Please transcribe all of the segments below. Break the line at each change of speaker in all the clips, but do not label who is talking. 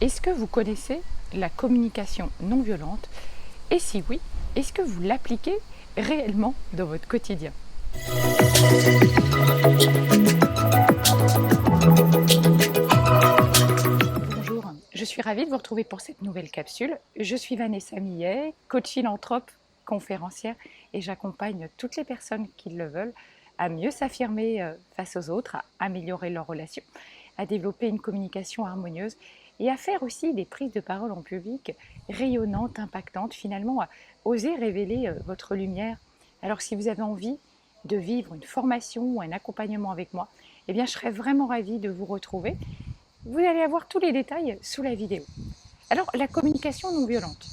Est-ce que vous connaissez la communication non violente? Et si oui, est-ce que vous l'appliquez réellement dans votre quotidien? Bonjour, je suis ravie de vous retrouver pour cette nouvelle capsule. Je suis Vanessa Millet, coach philanthrope, conférencière, et j'accompagne toutes les personnes qui le veulent à mieux s'affirmer face aux autres, à améliorer leurs relations, à développer une communication harmonieuse et à faire aussi des prises de parole en public rayonnantes, impactantes, finalement à oser révéler votre lumière. Alors si vous avez envie de vivre une formation ou un accompagnement avec moi, eh bien je serais vraiment ravie de vous retrouver. Vous allez avoir tous les détails sous la vidéo. Alors la communication non violente,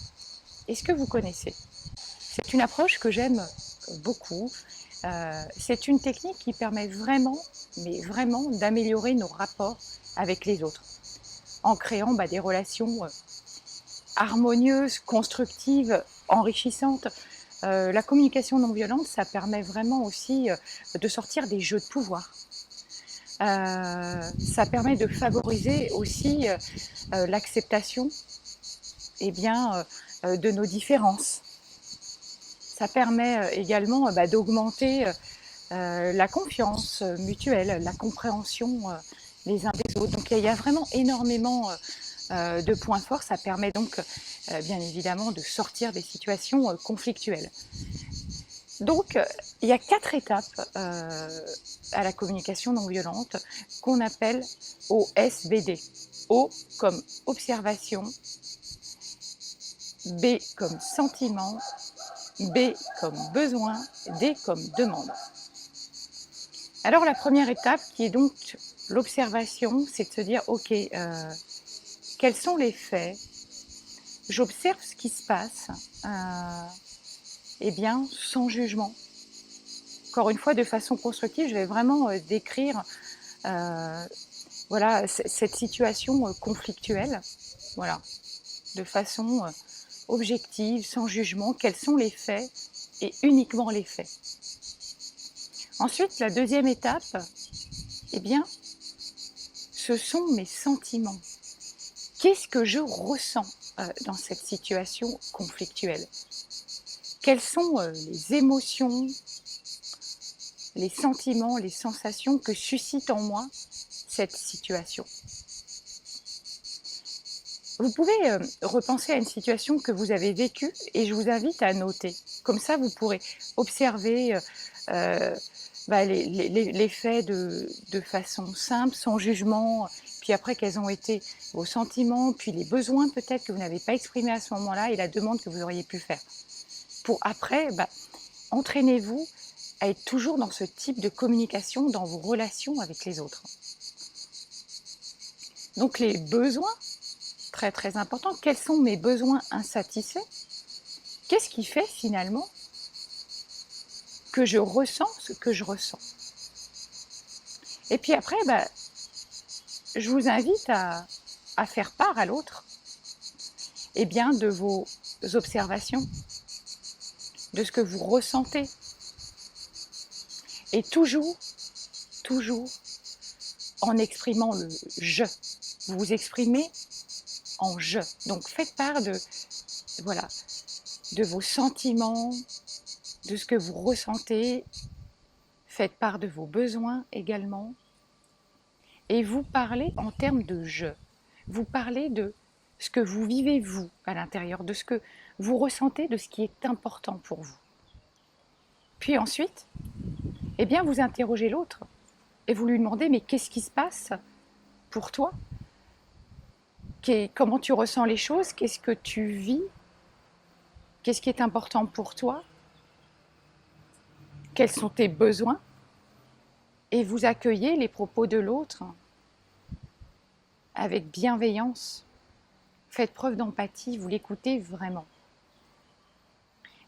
est-ce que vous connaissez? C'est une approche que j'aime beaucoup. C'est une technique qui permet vraiment, mais vraiment, d'améliorer nos rapports avec les autres, en créant des relations harmonieuses, constructives, enrichissantes. La communication non violente, ça permet vraiment aussi de sortir des jeux de pouvoir. Ça permet de favoriser aussi l'acceptation de nos différences. Ça permet également d'augmenter la confiance mutuelle, la compréhension les uns des autres. Donc il y a vraiment énormément de points forts. Ça permet donc bien évidemment de sortir des situations conflictuelles. Donc il y a 4 étapes à la communication non violente qu'on appelle OSBD. O comme observation, B comme sentiment, B comme besoin, D comme demande. Alors la première étape, qui est donc l'observation, c'est de se dire, ok, quels sont les faits? J'observe ce qui se passe, sans jugement. Encore une fois, de façon constructive, je vais vraiment décrire cette situation conflictuelle, de façon objective, sans jugement, quels sont les faits et uniquement les faits. Ensuite, la deuxième étape, ce sont mes sentiments. Qu'est-ce que je ressens dans cette situation conflictuelle? Quelles sont les émotions, les sentiments, les sensations que suscite en moi cette situation? Vous pouvez repenser à une situation que vous avez vécue et je vous invite à noter. Comme ça, vous pourrez observer les faits de façon simple, sans jugement, puis après quels ont été vos sentiments, puis les besoins peut-être que vous n'avez pas exprimés à ce moment-là et la demande que vous auriez pu faire. Pour après, entraînez-vous à être toujours dans ce type de communication dans vos relations avec les autres. Donc les besoins, très très important, quels sont mes besoins insatisfaits? Qu'est-ce qui fait finalement que je ressens ce que je ressens? Et puis après, je vous invite à faire part à l'autre de vos observations, de ce que vous ressentez. Et toujours en exprimant le « je ». Vous vous exprimez en « je ». Donc faites part de vos sentiments, de ce que vous ressentez. Faites part de vos besoins également. Et vous parlez en termes de « je ». Vous parlez de ce que vous vivez vous à l'intérieur, de ce que vous ressentez, de ce qui est important pour vous. Puis ensuite, vous interrogez l'autre et vous lui demandez « mais qu'est-ce qui se passe pour toi? Comment tu ressens les choses? Qu'est-ce que tu vis? Qu'est-ce qui est important pour toi? Quels sont tes besoins ?» Et vous accueillez les propos de l'autre avec bienveillance. Faites preuve d'empathie, vous l'écoutez vraiment.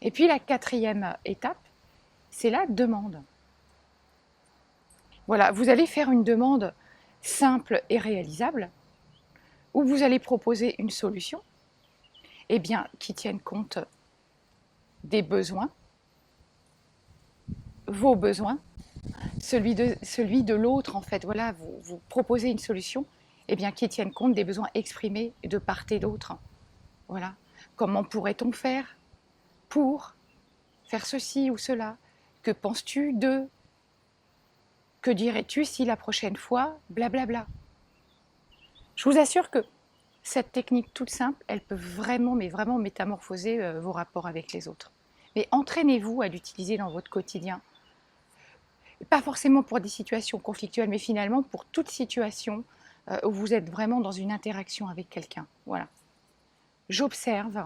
Et puis la 4e étape, c'est la demande. Voilà, vous allez faire une demande simple et réalisable, où vous allez proposer une solution qui tienne compte des besoins, vos besoins, celui de l'autre en fait. Voilà, vous proposez une solution eh bien, qui tiennent compte des besoins exprimés de part et d'autre. Voilà. Comment pourrait-on faire pour faire ceci ou cela? Que penses-tu de? Que dirais-tu si la prochaine fois, blablabla. Je vous assure que cette technique toute simple, elle peut vraiment, mais vraiment métamorphoser vos rapports avec les autres. Mais entraînez-vous à l'utiliser dans votre quotidien. Pas forcément pour des situations conflictuelles, mais finalement pour toute situation où vous êtes vraiment dans une interaction avec quelqu'un. Voilà. J'observe,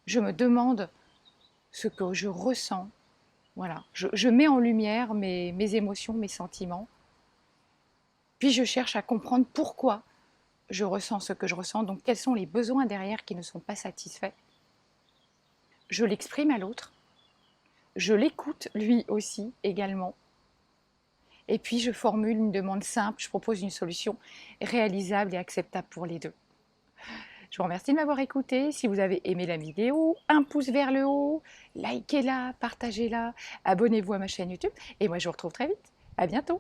je me demande ce que je ressens. Voilà. Je mets en lumière mes émotions, mes sentiments. Puis je cherche à comprendre pourquoi je ressens ce que je ressens, donc quels sont les besoins derrière qui ne sont pas satisfaits. Je l'exprime à l'autre, je l'écoute lui aussi également, et puis je formule une demande simple, je propose une solution réalisable et acceptable pour les deux. Je vous remercie de m'avoir écouté. Si vous avez aimé la vidéo, un pouce vers le haut, likez-la, partagez-la, abonnez-vous à ma chaîne YouTube, et moi je vous retrouve très vite. À bientôt.